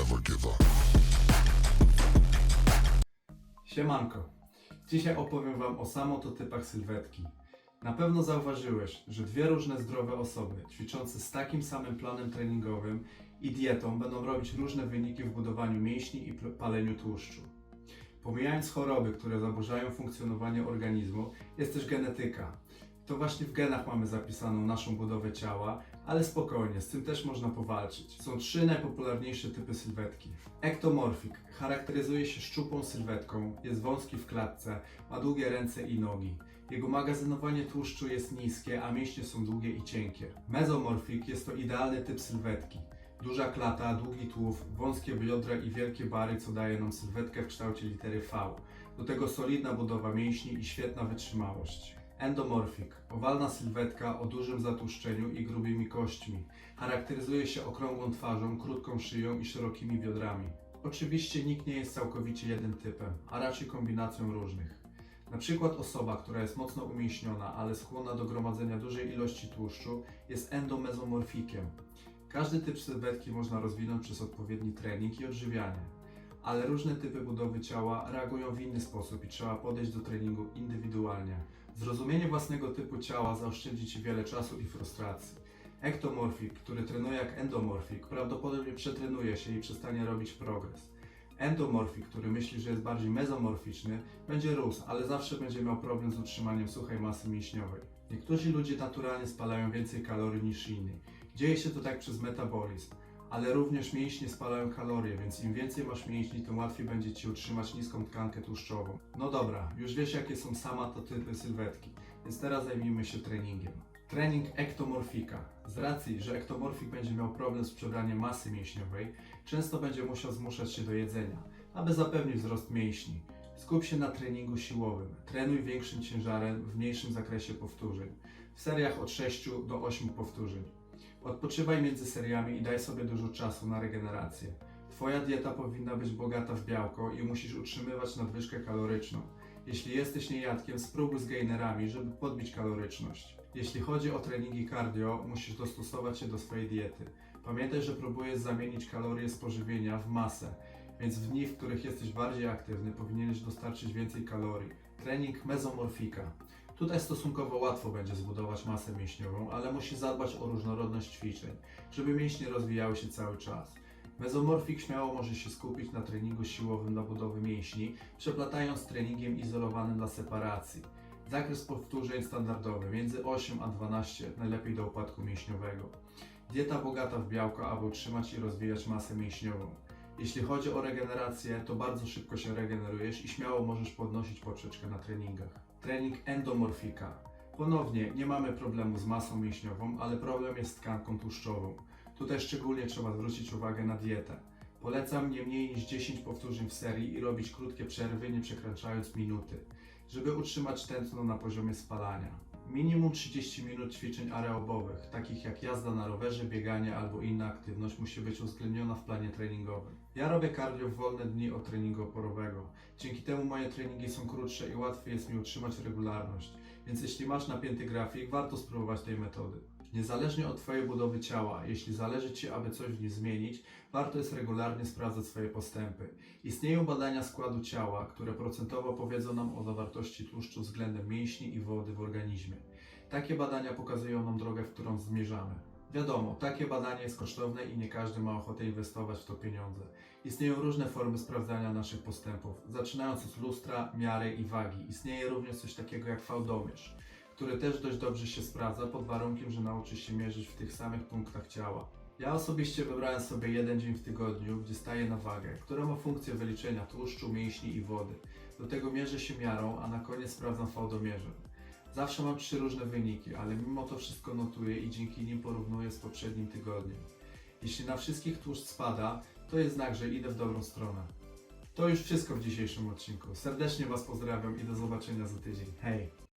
never give up. Siemanko, dzisiaj opowiem Wam o samototypach sylwetki. Na pewno zauważyłeś, że dwie różne zdrowe osoby ćwiczące z takim samym planem treningowym i dietą będą robić różne wyniki w budowaniu mięśni i paleniu tłuszczu. Pomijając choroby, które zaburzają funkcjonowanie organizmu, jest też genetyka. To właśnie w genach mamy zapisaną naszą budowę ciała, ale spokojnie, z tym też można powalczyć. Są trzy najpopularniejsze typy sylwetki. Ektomorfik charakteryzuje się szczupłą sylwetką, jest wąski w klatce, ma długie ręce i nogi. Jego magazynowanie tłuszczu jest niskie, a mięśnie są długie i cienkie. Mezomorfik jest to idealny typ sylwetki. Duża klata, długi tułów, wąskie biodra i wielkie bary, co daje nam sylwetkę w kształcie litery V. Do tego solidna budowa mięśni i świetna wytrzymałość. Endomorfik, owalna sylwetka o dużym zatłuszczeniu i grubymi kośćmi. Charakteryzuje się okrągłą twarzą, krótką szyją i szerokimi biodrami. Oczywiście nikt nie jest całkowicie jednym typem, a raczej kombinacją różnych. Na przykład osoba, która jest mocno umięśniona, ale skłonna do gromadzenia dużej ilości tłuszczu, jest endomezomorfikiem. Każdy typ sylwetki można rozwinąć przez odpowiedni trening i odżywianie. Ale różne typy budowy ciała reagują w inny sposób i trzeba podejść do treningu indywidualnie. Zrozumienie własnego typu ciała zaoszczędzi Ci wiele czasu i frustracji. Ektomorfik, który trenuje jak endomorfik, prawdopodobnie przetrenuje się i przestanie robić progres. Endomorfik, który myśli, że jest bardziej mezomorficzny, będzie rósł, ale zawsze będzie miał problem z utrzymaniem suchej masy mięśniowej. Niektórzy ludzie naturalnie spalają więcej kalorii niż inni. Dzieje się to tak przez metabolizm. Ale również mięśnie spalają kalorie, więc im więcej masz mięśni, tym łatwiej będzie Ci utrzymać niską tkankę tłuszczową. No dobra, już wiesz jakie są samototypy sylwetki, więc teraz zajmijmy się treningiem. Trening ektomorfika. Z racji, że ektomorfik będzie miał problem z przebraniem masy mięśniowej, często będzie musiał zmuszać się do jedzenia, aby zapewnić wzrost mięśni. Skup się na treningu siłowym. Trenuj większym ciężarem w mniejszym zakresie powtórzeń. W seriach od 6 do 8 powtórzeń. Odpoczywaj między seriami i daj sobie dużo czasu na regenerację. Twoja dieta powinna być bogata w białko i musisz utrzymywać nadwyżkę kaloryczną. Jeśli jesteś niejadkiem, spróbuj z gainerami, żeby podbić kaloryczność. Jeśli chodzi o treningi cardio, musisz dostosować się do swojej diety. Pamiętaj, że próbujesz zamienić kalorie z pożywienia w masę, więc w dni, w których jesteś bardziej aktywny, powinieneś dostarczyć więcej kalorii. Trening mezomorfika. Tutaj stosunkowo łatwo będzie zbudować masę mięśniową, ale musisz zadbać o różnorodność ćwiczeń, żeby mięśnie rozwijały się cały czas. Mezomorfik śmiało może się skupić na treningu siłowym dla budowy mięśni, przeplatając z treningiem izolowanym dla separacji. Zakres powtórzeń standardowy, między 8 a 12, najlepiej do upadku mięśniowego. Dieta bogata w białko, aby utrzymać i rozwijać masę mięśniową. Jeśli chodzi o regenerację, to bardzo szybko się regenerujesz i śmiało możesz podnosić poprzeczkę na treningach. Trening endomorfika. Ponownie nie mamy problemu z masą mięśniową, ale problem jest z tkanką tłuszczową. Tutaj szczególnie trzeba zwrócić uwagę na dietę. Polecam nie mniej niż 10 powtórzeń w serii i robić krótkie przerwy, nie przekraczając minuty, żeby utrzymać tętno na poziomie spalania. Minimum 30 minut ćwiczeń aerobowych, takich jak jazda na rowerze, bieganie albo inna aktywność, musi być uwzględniona w planie treningowym. Ja robię cardio w wolne dni od treningu oporowego. Dzięki temu moje treningi są krótsze i łatwiej jest mi utrzymać regularność. Więc jeśli masz napięty grafik, warto spróbować tej metody. Niezależnie od Twojej budowy ciała, jeśli zależy Ci, aby coś w nim zmienić, warto jest regularnie sprawdzać swoje postępy. Istnieją badania składu ciała, które procentowo powiedzą nam o zawartości tłuszczu względem mięśni i wody w organizmie. Takie badania pokazują nam drogę, w którą zmierzamy. Wiadomo, takie badanie jest kosztowne i nie każdy ma ochotę inwestować w to pieniądze. Istnieją różne formy sprawdzania naszych postępów, zaczynając od lustra, miary i wagi. Istnieje również coś takiego jak fałdomierz, który też dość dobrze się sprawdza pod warunkiem, że nauczysz się mierzyć w tych samych punktach ciała. Ja osobiście wybrałem sobie jeden dzień w tygodniu, gdzie staję na wagę, która ma funkcję wyliczenia tłuszczu, mięśni i wody. Do tego mierzę się miarą, a na koniec sprawdzam fałdomierzem. Zawsze mam 3 różne wyniki, ale mimo to wszystko notuję i dzięki nim porównuję z poprzednim tygodniem. Jeśli na wszystkich tłuszcz spada, to jest znak, że idę w dobrą stronę. To już wszystko w dzisiejszym odcinku. Serdecznie Was pozdrawiam i do zobaczenia za tydzień. Hej!